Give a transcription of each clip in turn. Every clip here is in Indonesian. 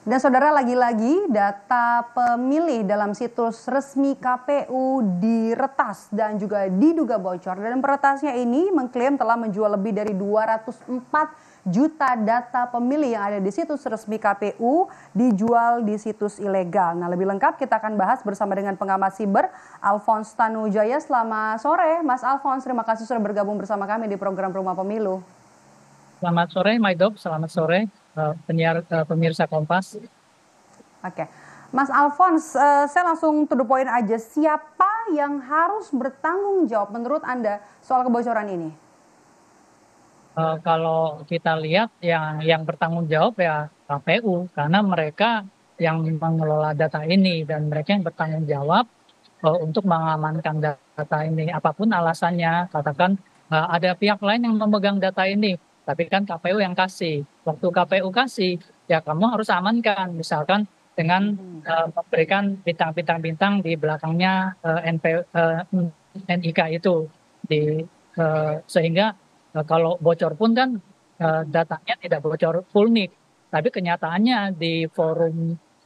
Dan saudara, lagi-lagi data pemilih dalam situs resmi KPU diretas dan juga diduga bocor. Dan peretasnya ini mengklaim telah menjual lebih dari 204 juta data pemilih yang ada di situs resmi KPU dijual di situs ilegal. Nah, lebih lengkap kita akan bahas bersama dengan pengamat siber Alphonse Tanujaya. Selamat sore Mas Alphonse, terima kasih sudah bergabung bersama kami di program Rumah Pemilu. Selamat sore, Maidop. Selamat sore, pemirsa Kompas. Oke, Mas Alphonse, saya langsung to the point aja. Siapa yang harus bertanggung jawab menurut Anda soal kebocoran ini? Kalau kita lihat yang bertanggung jawab ya KPU, karena mereka yang mengelola data ini dan mereka yang bertanggung jawab untuk mengamankan data ini. Apapun alasannya, katakan ada pihak lain yang memegang data ini, tapi kan KPU yang kasih. Waktu KPU kasih, ya kamu harus amankan. Misalkan dengan memberikan bintang-bintang di belakangnya NIK itu, sehingga kalau bocor pun kan datanya tidak bocor full NIK, tapi kenyataannya di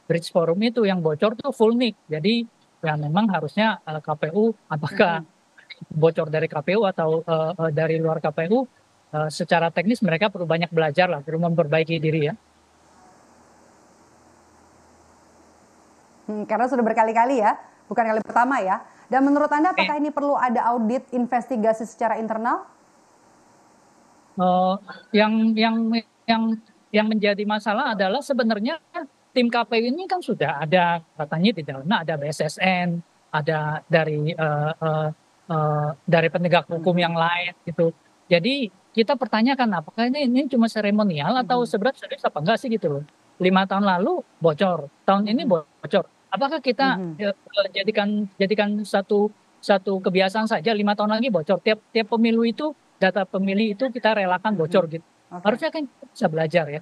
Bridge Forum itu yang bocor tuh full NIK. Jadi ya memang harusnya KPU, apakah bocor dari KPU atau dari luar KPU, secara teknis mereka perlu banyak belajar lah, perlu memperbaiki diri ya. Karena sudah berkali-kali ya, bukan kali pertama ya. Dan menurut Anda apakah ini perlu ada audit investigasi secara internal? Eh, yang yang yang yang menjadi masalah adalah sebenarnya tim KPU ini kan sudah ada, katanya di dalamnya ada BSSN, ada dari penegak hukum yang lain gitu. Jadi kita pertanyakan apakah ini cuma seremonial atau sebenarnya serius apa enggak sih gitu loh. 5 tahun lalu bocor, tahun ini bocor. Apakah kita jadikan satu kebiasaan saja 5 tahun lagi bocor? Tiap pemilu itu data pemilih itu kita relakan bocor gitu. Oke. Harusnya kan bisa belajar ya.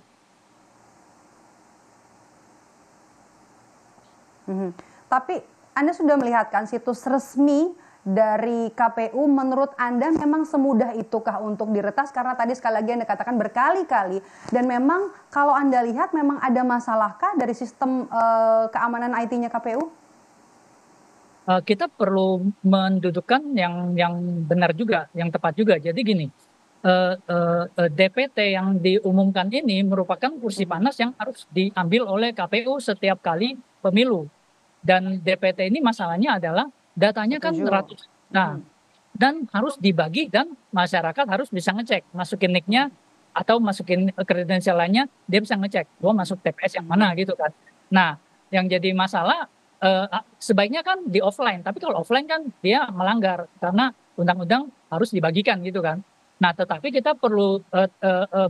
Tapi Anda sudah melihat kan situs resmi dari KPU, menurut Anda memang semudah itukah untuk diretas? Karena tadi sekali lagi Anda katakan berkali-kali, dan memang kalau Anda lihat memang ada masalahkah dari sistem keamanan IT-nya KPU? Kita perlu mendudukkan yang benar juga, yang tepat juga. Jadi gini, DPT yang diumumkan ini merupakan kursi panas yang harus diambil oleh KPU setiap kali pemilu. Dan DPT ini masalahnya adalah datanya kan Setuju. ratus. Nah, dan harus dibagi dan masyarakat harus bisa ngecek, masukin nicknya atau masukin kredensial lainnya, dia bisa ngecek, gua masuk TPS yang mana gitu kan. Nah, yang jadi masalah sebaiknya kan di offline, tapi kalau offline kan dia melanggar karena undang-undang harus dibagikan gitu kan. Nah, tetapi kita perlu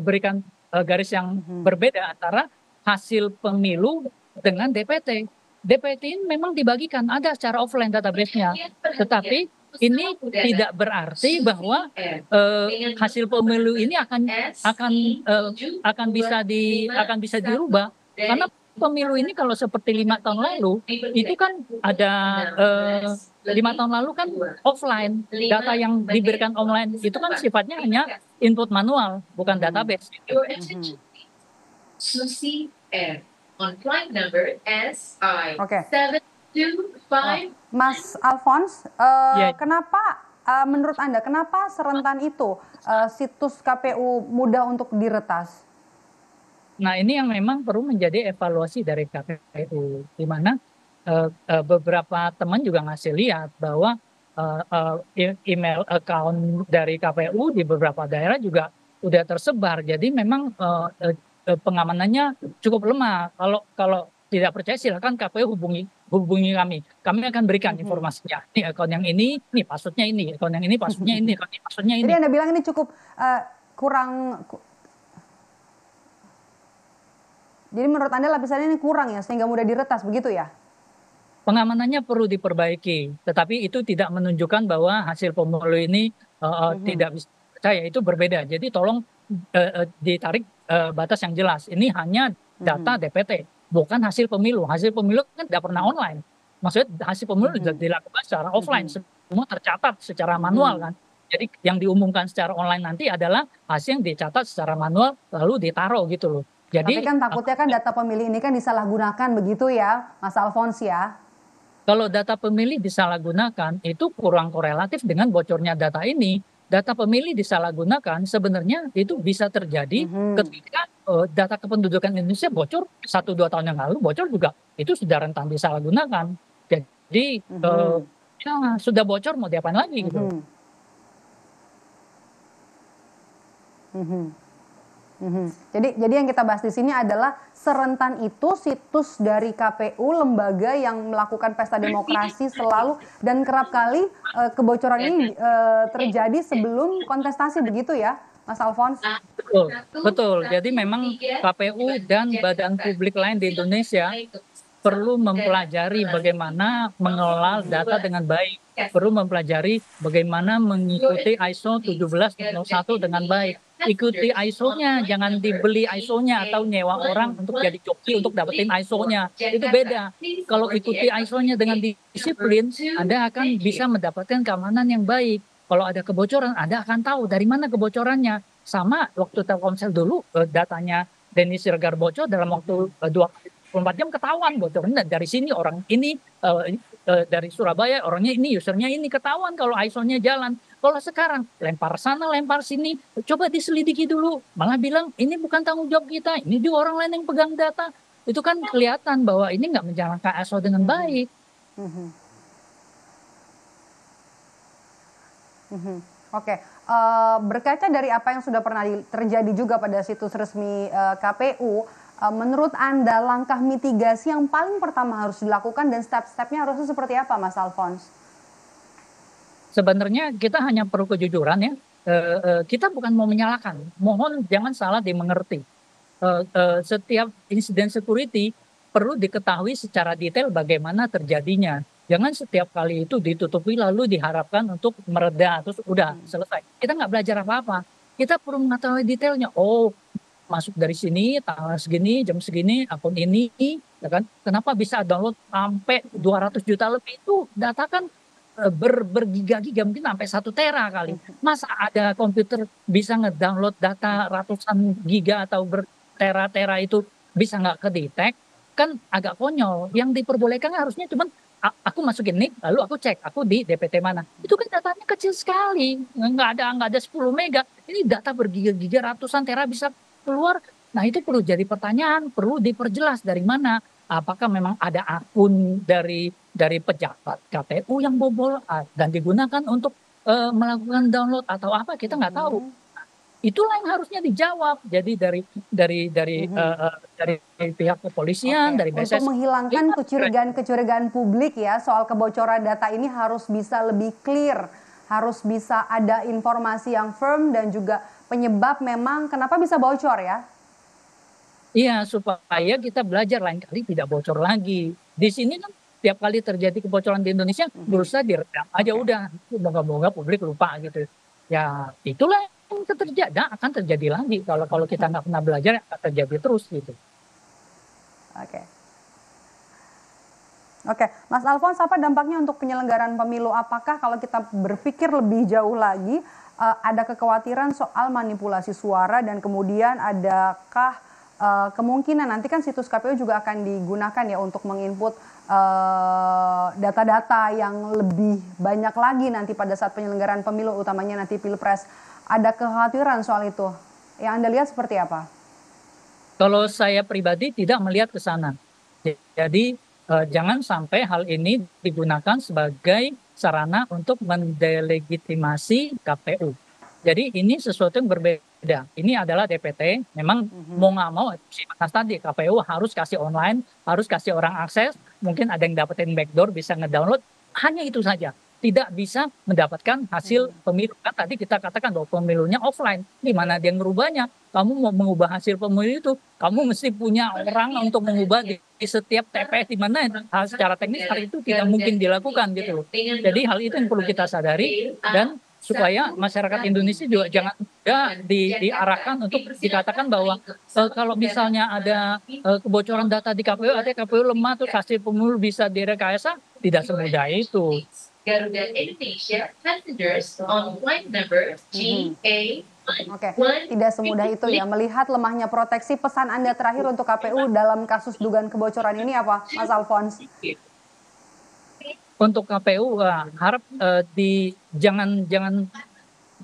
berikan garis yang berbeda antara hasil pemilu dengan DPT. DPT ini memang dibagikan, ada secara offline database-nya, tetapi ini tidak berarti bahwa hasil pemilu ini akan bisa dirubah, karena pemilu ini kalau seperti 5 tahun lalu itu kan ada 5 tahun lalu kan offline, data yang diberikan online itu kan sifatnya hanya input manual, bukan database. Susi R on flight number SI 725. Mas Alphonse, kenapa menurut Anda kenapa serentan itu situs KPU mudah untuk diretas? Nah, ini yang memang perlu menjadi evaluasi dari KPU, di mana beberapa teman juga ngasih lihat bahwa email account dari KPU di beberapa daerah juga udah tersebar. Jadi memang pengamanannya cukup lemah. Kalau tidak percaya silakan KPU hubungi kami. Kami akan berikan informasinya. Ini akun yang ini passwordnya ini, akun yang ini passwordnya ini, akun ini passwordnya ini. Jadi Anda bilang ini cukup kurang. Jadi menurut Anda lapisannya ini kurang ya, sehingga mudah diretas, begitu ya? Pengamanannya perlu diperbaiki, tetapi itu tidak menunjukkan bahwa hasil pemilu ini tidak bisa dipercaya, itu berbeda. Jadi tolong ditarik batas yang jelas. Ini hanya data DPT, bukan hasil pemilu. Hasil pemilu kan tidak pernah online. Maksudnya hasil pemilu dilakukan secara offline, semua tercatat secara manual kan. Jadi yang diumumkan secara online nanti adalah hasil yang dicatat secara manual lalu ditaruh gitu loh. Tapi Jadi kan takutnya kan data pemilih ini kan disalahgunakan begitu ya, Mas Alphonse ya? kalau data pemilih disalahgunakan, itu kurang korelatif dengan bocornya data ini. Data pemilih disalahgunakan sebenarnya itu bisa terjadi Mhm, ketika data kependudukan Indonesia bocor 1-2 tahun yang lalu bocor juga itu sudah rentan disalahgunakan. Jadi mhm, ya sudah bocor mau diapain lagi gitu. mhm, mhm. Mhm. Jadi yang kita bahas di sini adalah serentan itu situs dari KPU, lembaga yang melakukan pesta demokrasi selalu dan kerap kali kebocoran ini terjadi sebelum kontestasi begitu ya, Mas Alphonse? Betul, betul. Jadi memang KPU dan badan publik lain di Indonesia perlu mempelajari bagaimana mengelola data dengan baik, perlu mempelajari bagaimana mengikuti ISO 17001 dengan baik. Ikuti ISO-nya, jangan dibeli ISO-nya atau nyewa orang untuk jadi joki untuk dapetin ISO-nya. Itu beda. Kalau ikuti ISO-nya dengan disiplin, Anda akan bisa mendapatkan keamanan yang baik. Kalau ada kebocoran, Anda akan tahu dari mana kebocorannya. Sama waktu Telkomsel dulu, datanya Denny Siregar bocor dalam waktu 24 jam ketahuan bocornya dari sini orang ini dari Surabaya orangnya ini usernya ini ketahuan kalau ISO-nya jalan. Kalau sekarang lempar sana lempar sini coba diselidiki dulu malah bilang ini bukan tanggung jawab kita ini juga orang lain yang pegang data itu kan kelihatan bahwa ini nggak menjalankan ISO dengan Mhm, baik. mhm, mhm. Oke, berkaca dari apa yang sudah pernah terjadi juga pada situs resmi KPU, menurut Anda langkah mitigasi yang paling pertama harus dilakukan dan step-stepnya harusnya seperti apa, Mas Alphonse? Sebenarnya kita hanya perlu kejujuran ya. Kita bukan mau menyalahkan, mohon jangan salah dimengerti. Setiap insiden security perlu diketahui secara detail bagaimana terjadinya. Jangan setiap kali itu ditutupi lalu diharapkan untuk mereda terus udah selesai. Kita nggak belajar apa-apa. Kita perlu mengetahui detailnya. Oh, masuk dari sini tanggal segini jam segini akun ini, ya kan? Kenapa bisa download sampai 200 juta lebih itu data kan bergiga-giga mungkin sampai 1 tera kali. Masa ada komputer bisa ngedownload data ratusan giga atau bertera-tera itu bisa nggak kedetek? Kan agak konyol. Yang diperbolehkan harusnya cuman aku masukin nik, lalu aku cek aku di DPT mana. Itu kan datanya kecil sekali, nggak ada 10 mega. Ini data bergiga-giga ratusan tera bisa keluar. Nah itu perlu jadi pertanyaan, perlu diperjelas dari mana. Apakah memang ada akun dari pejabat KPU yang bobol dan digunakan untuk melakukan download atau apa kita nggak tahu. Mhm, Itulah yang harusnya dijawab. Jadi mhm. dari pihak kepolisian, Oke, dari untuk BSS, menghilangkan lihat kecurigaan-kecurigaan publik ya soal kebocoran data ini harus bisa lebih clear, harus bisa ada informasi yang firm dan juga penyebab memang kenapa bisa bocor ya. iya supaya kita belajar lain kali tidak bocor lagi. Di sini kan tiap kali terjadi kebocoran di Indonesia Mhm. berusaha diredam aja Oke, udah, moga-moga publik lupa gitu. Ya itulah yang terjadi, akan terjadi lagi kalau kalau kita nggak pernah belajar akan terjadi terus gitu. oke. Oke, Mas Alphonse, apa dampaknya untuk penyelenggaraan pemilu? Apakah kalau kita berpikir lebih jauh lagi, ada kekhawatiran soal manipulasi suara dan kemudian adakah kemungkinan nanti kan situs KPU juga akan digunakan ya untuk menginput data-data yang lebih banyak lagi nanti pada saat penyelenggaraan pemilu, utamanya nanti Pilpres. Ada kekhawatiran soal itu? Yang Anda lihat seperti apa? Kalau saya pribadi tidak melihat ke sana. Jadi jangan sampai hal ini digunakan sebagai sarana untuk mendelegitimasi KPU. Jadi ini sesuatu yang berbeda. Ini adalah DPT. Memang mau nggak mau, si Mas tadi KPU harus kasih online, harus kasih orang akses. Mungkin ada yang dapetin backdoor, bisa ngedownload. Hanya itu saja. Tidak bisa mendapatkan hasil pemilu. Kan tadi kita katakan bahwa pemilunya offline. Di mana dia ngerubahnya? Kamu mau mengubah hasil pemilu itu, kamu mesti punya orang untuk mengubah di setiap TPS di mana hal secara teknis hal itu tidak mungkin dilakukan gitu loh. Jadi hal itu yang perlu kita sadari dan supaya masyarakat Indonesia juga jangan mudah diarahkan untuk dikatakan bahwa kalau misalnya ada kebocoran data di KPU, ada KPU lemah terus hasil pemilu bisa direkayasa, tidak semudah itu. Mhm. Oke, tidak semudah itu ya. Melihat lemahnya proteksi, pesan Anda terakhir untuk KPU dalam kasus dugaan kebocoran ini apa, Mas Alphonse? Untuk KPU harap jangan jangan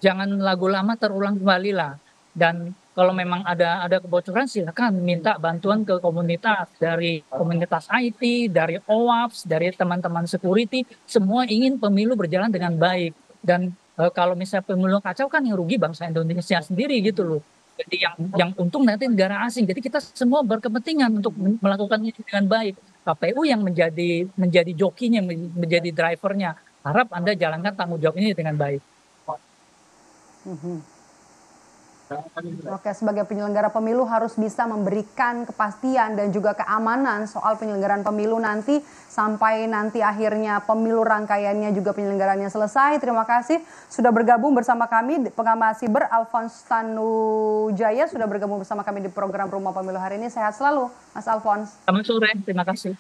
jangan lagu lama terulang kembali lah. Dan kalau memang ada kebocoran, silakan minta bantuan ke komunitas, dari komunitas IT, dari OWASP, dari teman-teman security. Semua ingin pemilu berjalan dengan baik. Dan kalau misalnya pemilu kacau, kan yang rugi bangsa Indonesia sendiri gitu loh. Jadi yang untung nanti negara asing. Jadi kita semua berkepentingan untuk melakukan ini dengan baik. KPU yang menjadi jokinya, menjadi drivernya. Harap Anda jalankan tanggung jawab ini dengan baik. Oke, sebagai penyelenggara pemilu harus bisa memberikan kepastian dan juga keamanan soal penyelenggaraan pemilu nanti sampai nanti akhirnya pemilu rangkaiannya juga penyelenggaraannya selesai. Terima kasih sudah bergabung bersama kami, pengamat siber Alphonse Tanujaya sudah bergabung bersama kami di program Rumah Pemilu hari ini. Sehat selalu, Mas Alphonse. Selamat sore, terima kasih.